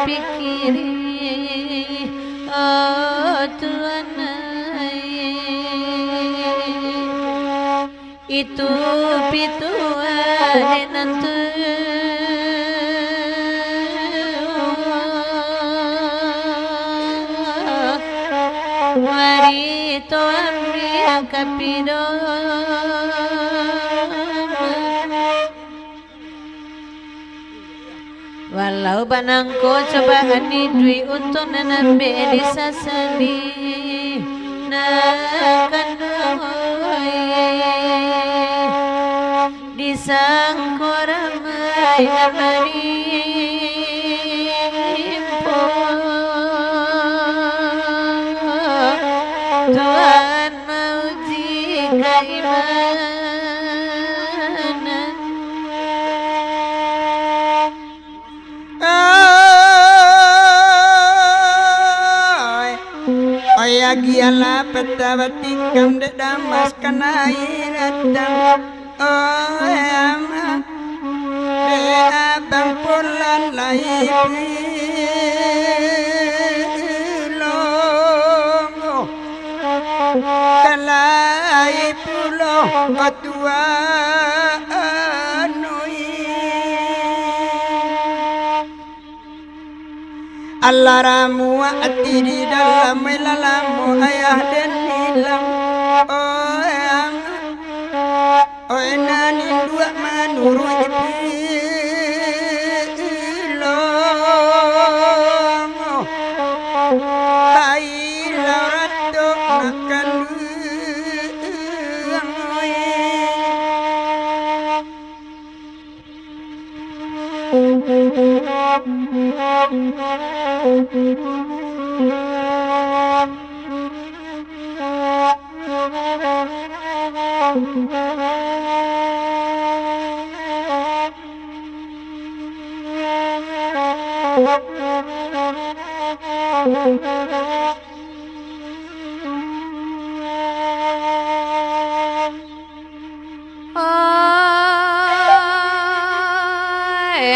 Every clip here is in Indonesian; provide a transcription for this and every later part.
pikiri oh Tuhan itu pituan nanti mari to amri kapido walau banangko cobaan dui untuk nanambe di sasali nakandoi di sangkoramai amarimpo Tuhan mauji keimanan Ayagiala petawati kam damas kanai datang ama be abang pulan lahi long kalai pulo katua Allah ramu ati di dalam melalamu ayah dan nilam oh nani dua manuru ipilong bayi laurato makan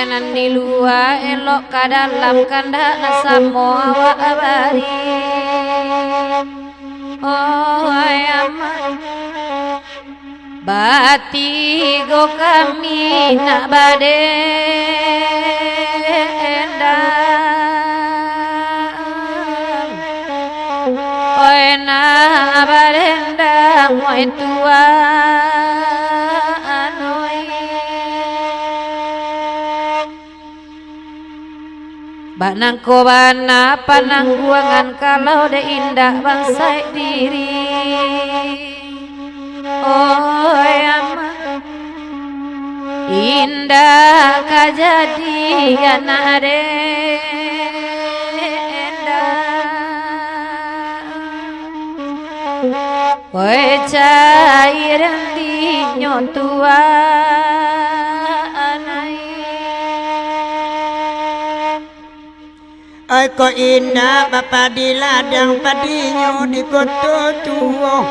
Nani lua elok ka dalam kanda nasamo awa abari oh ayam bati go kami nak badendang oi nak badendang oi tua Banangko bana panangguangan kalau de indah bangsa diri oh ama indah kajadian ade oi cairan di nyotua Ay ko indah bapa di ladang padinyo di koto tuwo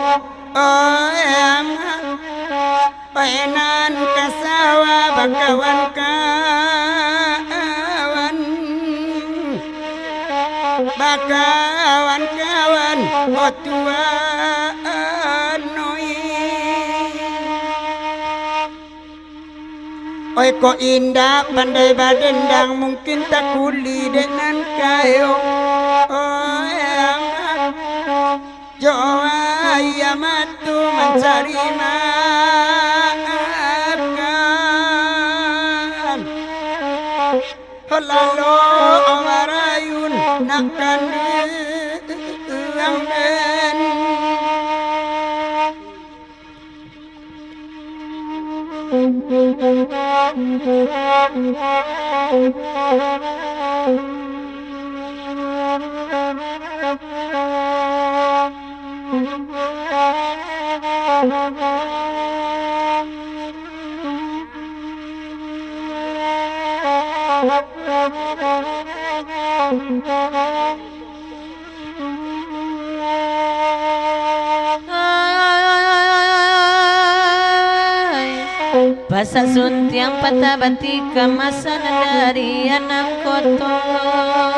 Painan kasawa bakawan-kawan Bakawan-kawan otuan Oi ko indah pandai badendang mungkin tak kuli dengan kayo Joa ya matu mencari makan Lalu amarayun nakkan langben Basa suntiang patah bati kemasan dari anak kotor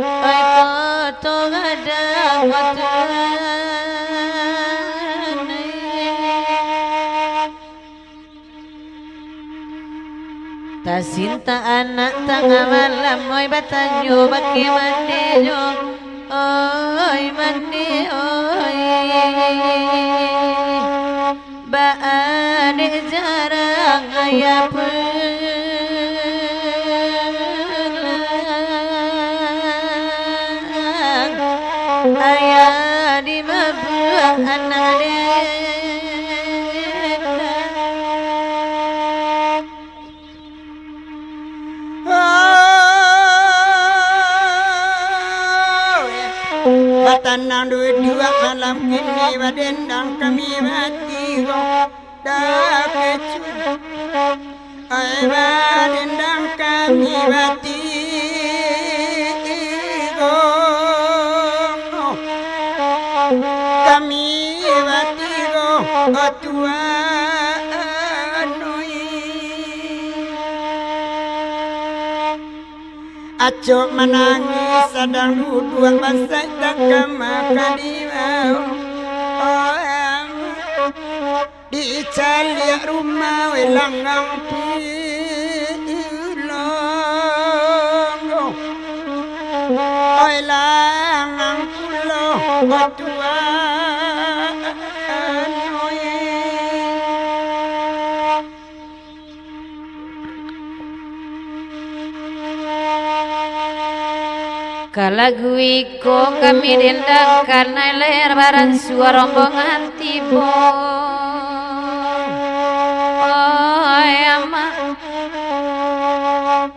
oi ko to gadang ta sinta anak tengah malam oi batanyo baki mandejo oi mandi oi ba ade jarang ayah pulang ayah di mabuah anak Batanang duit dua malam kini badendang kami mati dah kecu ai badendang kami mati kami mati Tuhan acok menangis sedang duduk basah tak kemakan di calik rumah welangang pilong oi langang pulo Tuhan Kalagu iko kami dendang karena ler barang suara rombongan tibo oi ama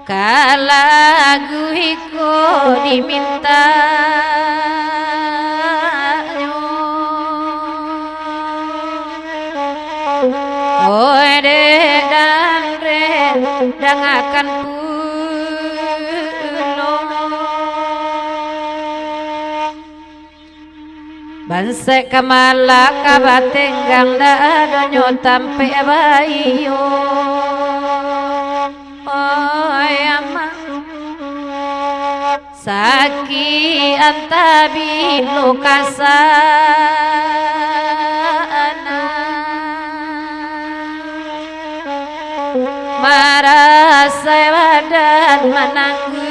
kalagu iko diminta oi de dan re dang akan Bansek kamala kabatenggang dadonyo tampe bayo oi ama saki antabi lokasana marasa badan menanggu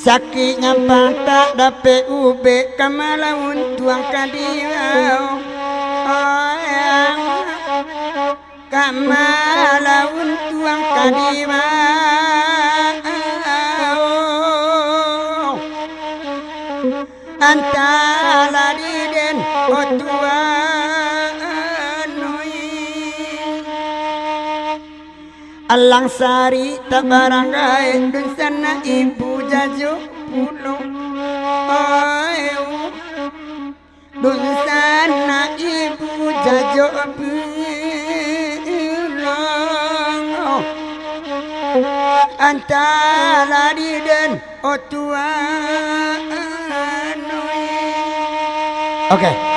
sakit ngampang tak dapat ube kamalaun tuang kadiau kamalaun tuang kadiau antara diden tuan alang sari tak baranggai dun sana ibu jajo pulau dun sana ibu jajo pulau antara diden tuan. Oke.